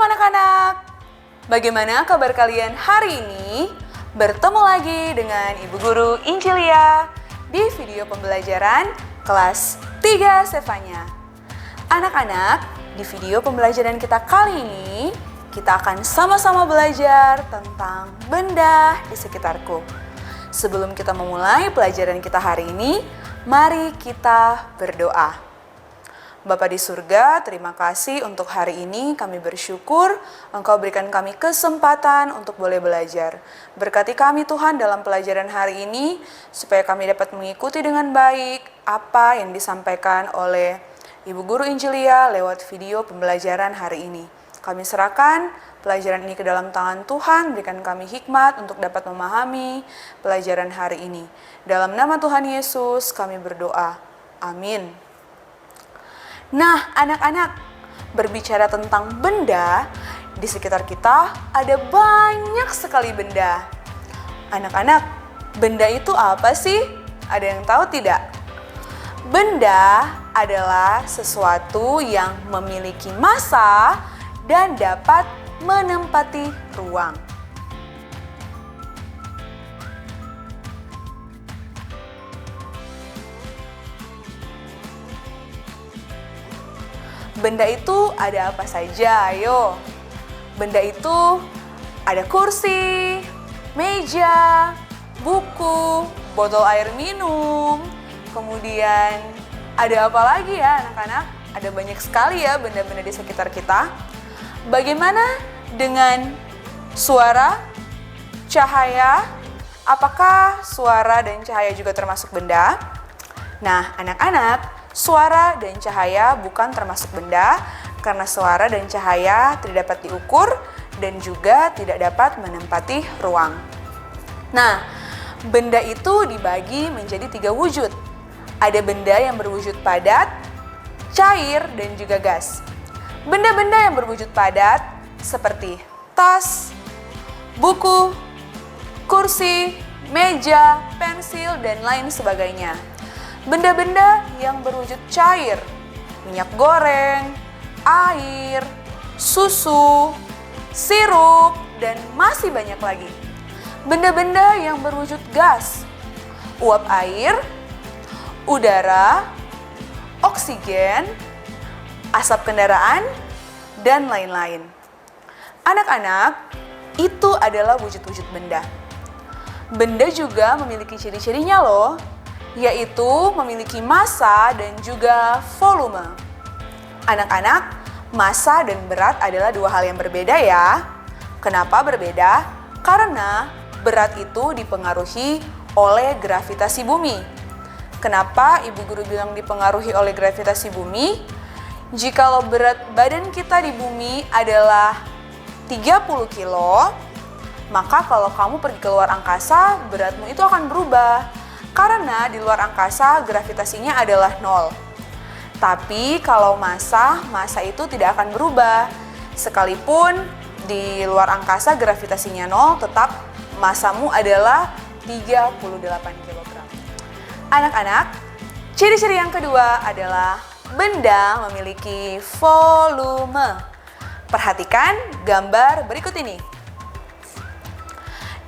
anak-anak, bagaimana kabar kalian hari ini? Bertemu lagi dengan Ibu Guru Injilia di video pembelajaran kelas 3 Sefanya. Anak-anak, di video pembelajaran kita kali ini, kita akan sama-sama belajar tentang benda di sekitarku. Sebelum kita memulai pelajaran kita hari ini, mari kita berdoa. Bapa di surga, terima kasih untuk hari ini. Kami bersyukur Engkau berikan kami kesempatan untuk boleh belajar. Berkati kami Tuhan dalam pelajaran hari ini, supaya kami dapat mengikuti dengan baik apa yang disampaikan oleh Ibu Guru Injilia lewat video pembelajaran hari ini. Kami serahkan pelajaran ini ke dalam tangan Tuhan, berikan kami hikmat untuk dapat memahami pelajaran hari ini. Dalam nama Tuhan Yesus kami berdoa. Amin. Nah, anak-anak, berbicara tentang benda, di sekitar kita ada banyak sekali benda. Anak-anak, benda itu apa sih? Ada yang tahu tidak? Benda adalah sesuatu yang memiliki massa dan dapat menempati ruang. Benda itu ada apa saja? Ayo. Benda itu ada kursi, meja, buku, botol air minum. Kemudian ada apa lagi ya anak-anak? Ada banyak sekali ya benda-benda di sekitar kita. Bagaimana dengan suara, cahaya? Apakah suara dan cahaya juga termasuk benda? Nah, anak-anak, suara dan cahaya bukan termasuk benda karena suara dan cahaya tidak dapat diukur dan juga tidak dapat menempati ruang. Nah, benda itu dibagi menjadi 3 wujud. Ada benda yang berwujud padat, cair, dan juga gas. Benda-benda yang berwujud padat seperti tas, buku, kursi, meja, pensil, dan lain sebagainya. Benda-benda yang berwujud cair, minyak goreng, air, susu, sirup, dan masih banyak lagi. Benda-benda yang berwujud gas, uap air, udara, oksigen, asap kendaraan, dan lain-lain. Anak-anak, itu adalah wujud-wujud benda. Benda juga memiliki ciri-cirinya loh, yaitu memiliki massa dan juga volume. Anak-anak, massa dan berat adalah 2 hal yang berbeda ya. Kenapa berbeda? Karena berat itu dipengaruhi oleh gravitasi bumi. Kenapa Ibu Guru bilang dipengaruhi oleh gravitasi bumi? Jikalau berat badan kita di bumi adalah 30 kilo, maka kalau kamu pergi ke luar angkasa, beratmu itu akan berubah. Karena di luar angkasa gravitasinya adalah 0. Tapi kalau massa itu tidak akan berubah. Sekalipun di luar angkasa gravitasinya 0, tetap massamu adalah 38 kg. Anak-anak, ciri-ciri yang kedua adalah benda memiliki volume. Perhatikan gambar berikut ini.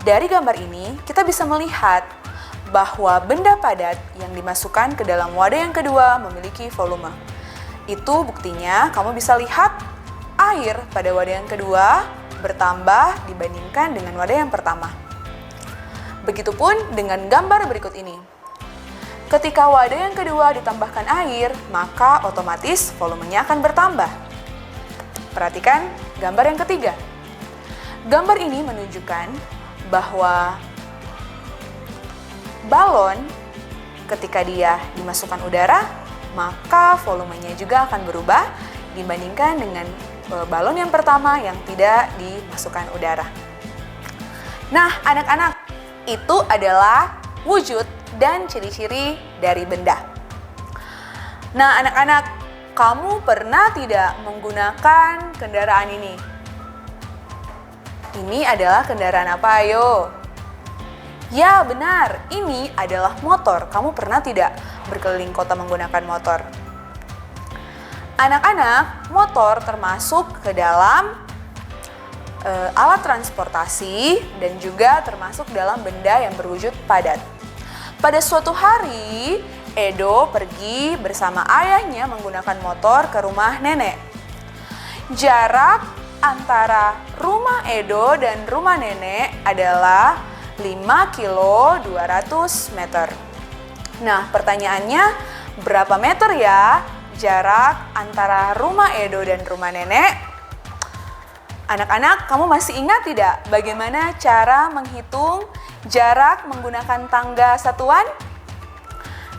Dari gambar ini kita bisa melihat bahwa benda padat yang dimasukkan ke dalam wadah yang kedua memiliki volume. Itu buktinya kamu bisa lihat air pada wadah yang kedua bertambah dibandingkan dengan wadah yang pertama. Begitupun dengan gambar berikut ini. Ketika wadah yang kedua ditambahkan air, maka otomatis volumenya akan bertambah. Perhatikan gambar yang ketiga. Gambar ini menunjukkan bahwa balon ketika dia dimasukkan udara, maka volumenya juga akan berubah dibandingkan dengan balon yang pertama yang tidak dimasukkan udara. Nah, anak-anak, itu adalah wujud dan ciri-ciri dari benda. Nah, anak-anak, kamu pernah tidak menggunakan kendaraan ini? Ini adalah kendaraan apa, ayo? Ya, benar. Ini adalah motor. Kamu pernah tidak berkeliling kota menggunakan motor? Anak-anak, motor termasuk ke dalam alat transportasi, dan juga termasuk dalam benda yang berwujud padat. Pada suatu hari, Edo pergi bersama ayahnya menggunakan motor ke rumah nenek. Jarak antara rumah Edo dan rumah nenek adalah 5 kilo 200 meter. Nah, pertanyaannya, berapa meter ya jarak antara rumah Edo dan rumah nenek? Anak-anak, kamu masih ingat tidak bagaimana cara menghitung jarak menggunakan tangga satuan?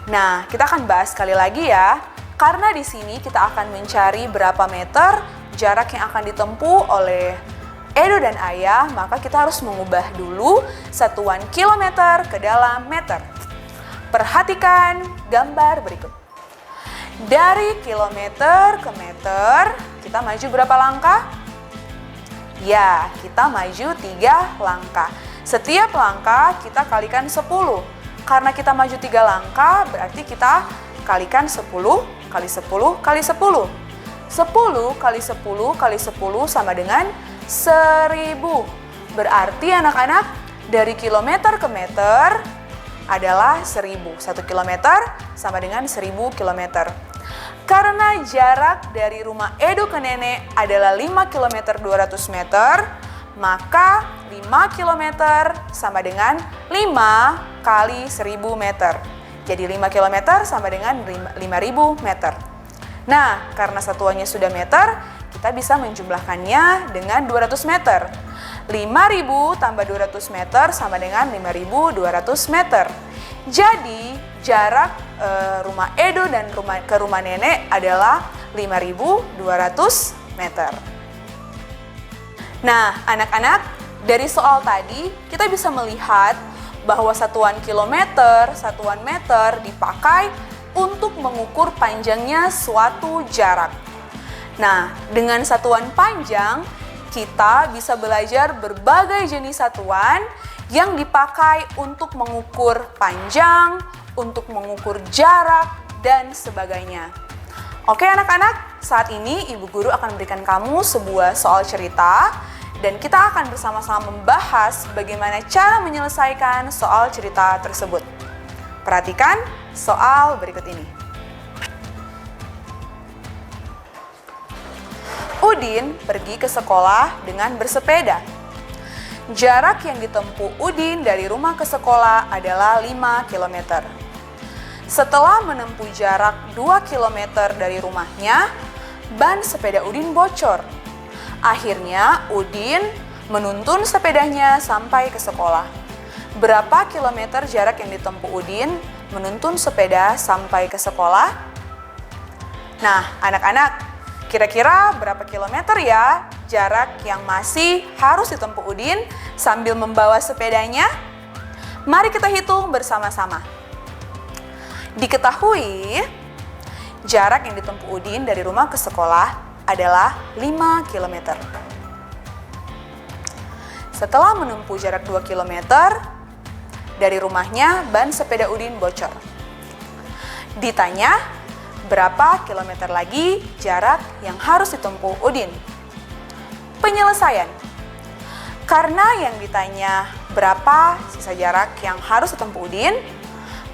Nah, kita akan bahas sekali lagi ya, karena di sini kita akan mencari berapa meter jarak yang akan ditempuh oleh Edo dan ayah, maka kita harus mengubah dulu satuan kilometer ke dalam meter. Perhatikan gambar berikut. Dari kilometer ke meter, kita maju berapa langkah? Ya, kita maju 3 langkah. Setiap langkah kita kalikan 10. Karena kita maju 3 langkah, berarti kita kalikan 10 kali 10 kali 10. 10 kali 10 kali 10 sama dengan 1000. Berarti anak-anak, dari kilometer ke meter adalah 1000. 1 kilometer sama dengan 1000 kilometer. Karena jarak dari rumah Edo ke nenek adalah 5 km 200 meter, maka 5 km sama dengan 5 kali 1000 meter. Jadi 5 km sama dengan 5000 meter. Nah, karena satuannya sudah meter, kita bisa menjumlahkannya dengan 200 meter. 5000 tambah 200 meter sama dengan 5200 meter. Jadi, jarak rumah Edo dan ke rumah nenek adalah 5200 meter. Nah, anak-anak, dari soal tadi kita bisa melihat bahwa satuan kilometer, satuan meter dipakai untuk mengukur panjangnya suatu jarak. Nah, dengan satuan panjang, kita bisa belajar berbagai jenis satuan yang dipakai untuk mengukur panjang, untuk mengukur jarak, dan sebagainya. Oke anak-anak, saat ini Ibu Guru akan memberikan kamu sebuah soal cerita, dan kita akan bersama-sama membahas bagaimana cara menyelesaikan soal cerita tersebut. Perhatikan soal berikut ini. Udin pergi ke sekolah dengan bersepeda. Jarak yang ditempuh Udin dari rumah ke sekolah adalah 5 km. Setelah menempuh jarak 2 km dari rumahnya, ban sepeda Udin bocor. Akhirnya Udin menuntun sepedanya sampai ke sekolah. Berapa kilometer jarak yang ditempuh Udin menuntun sepeda sampai ke sekolah? Nah, anak-anak, kira-kira berapa kilometer ya jarak yang masih harus ditempuh Udin sambil membawa sepedanya? Mari kita hitung bersama-sama. Diketahui, jarak yang ditempuh Udin dari rumah ke sekolah adalah 5 km. Setelah menempuh jarak 2 km, dari rumahnya ban sepeda Udin bocor. Ditanya, berapa kilometer lagi jarak yang harus ditempuh Udin? Penyelesaian. Karena yang ditanya berapa sisa jarak yang harus ditempuh Udin,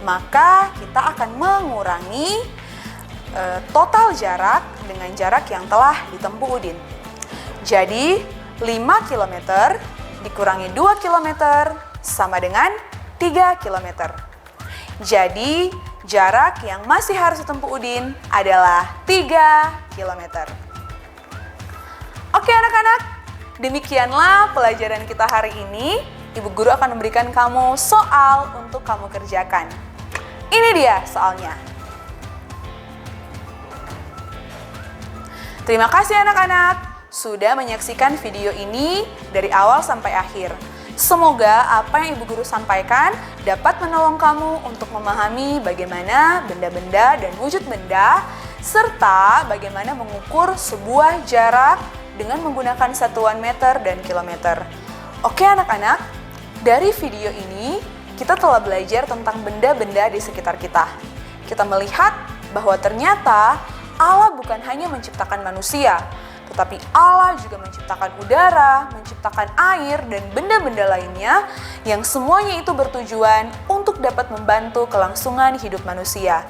maka kita akan mengurangi total jarak dengan jarak yang telah ditempuh Udin. Jadi 5 km dikurangi 2 km sama dengan 3 km. Jadi jarak yang masih harus ditempuh Udin adalah 3 km. Oke anak-anak, demikianlah pelajaran kita hari ini. Ibu Guru akan memberikan kamu soal untuk kamu kerjakan. Ini dia soalnya. Terima kasih anak-anak sudah menyaksikan video ini dari awal sampai akhir. Semoga apa yang Ibu Guru sampaikan dapat menolong kamu untuk memahami bagaimana benda-benda dan wujud benda, serta bagaimana mengukur sebuah jarak dengan menggunakan satuan meter dan kilometer. Oke anak-anak, dari video ini kita telah belajar tentang benda-benda di sekitar kita. Kita melihat bahwa ternyata Allah bukan hanya menciptakan manusia, tetapi Allah juga menciptakan udara, menciptakan air, dan benda-benda lainnya yang semuanya itu bertujuan untuk dapat membantu kelangsungan hidup manusia.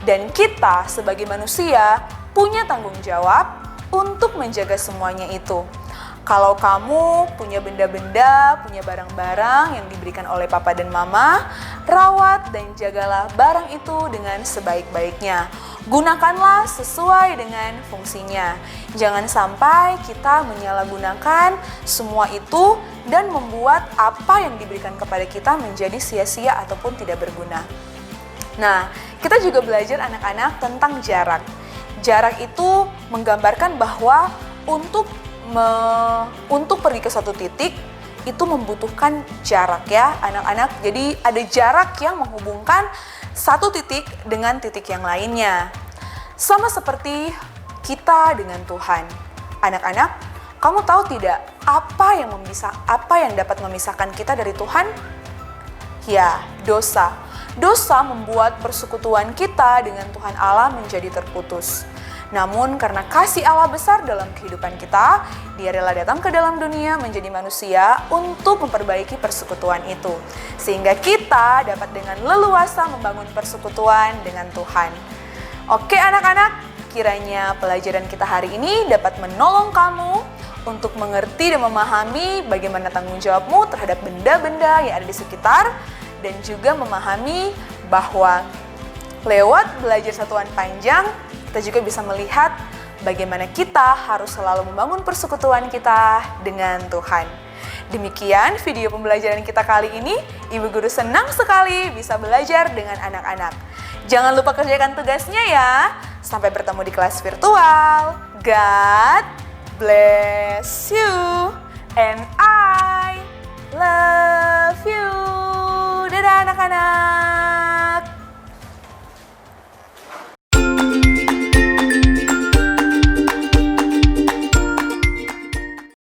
Dan kita sebagai manusia punya tanggung jawab untuk menjaga semuanya itu. Kalau kamu punya benda-benda, punya barang-barang yang diberikan oleh papa dan mama, rawat dan jagalah barang itu dengan sebaik-baiknya. Gunakanlah sesuai dengan fungsinya. Jangan sampai kita menyalahgunakan semua itu dan membuat apa yang diberikan kepada kita menjadi sia-sia ataupun tidak berguna. Nah, kita juga belajar anak-anak tentang jarak. Jarak itu menggambarkan bahwa untuk pergi ke suatu titik itu membutuhkan jarak ya anak-anak. Jadi ada jarak yang menghubungkan satu titik dengan titik yang lainnya. Sama seperti kita dengan Tuhan. Anak-anak, kamu tahu tidak apa yang dapat memisahkan kita dari Tuhan? Ya, dosa. Dosa membuat persekutuan kita dengan Tuhan Allah menjadi terputus. Namun karena kasih Allah besar dalam kehidupan kita, Dia rela datang ke dalam dunia menjadi manusia untuk memperbaiki persekutuan itu. Sehingga kita dapat dengan leluasa membangun persekutuan dengan Tuhan. Oke anak-anak, kiranya pelajaran kita hari ini dapat menolong kamu untuk mengerti dan memahami bagaimana tanggung jawabmu terhadap benda-benda yang ada di sekitar, dan juga memahami bahwa lewat belajar satuan panjang, kita juga bisa melihat bagaimana kita harus selalu membangun persekutuan kita dengan Tuhan. Demikian video pembelajaran kita kali ini. Ibu guru senang sekali bisa belajar dengan anak-anak. Jangan lupa kerjakan tugasnya ya. Sampai bertemu di kelas virtual. God bless you and I love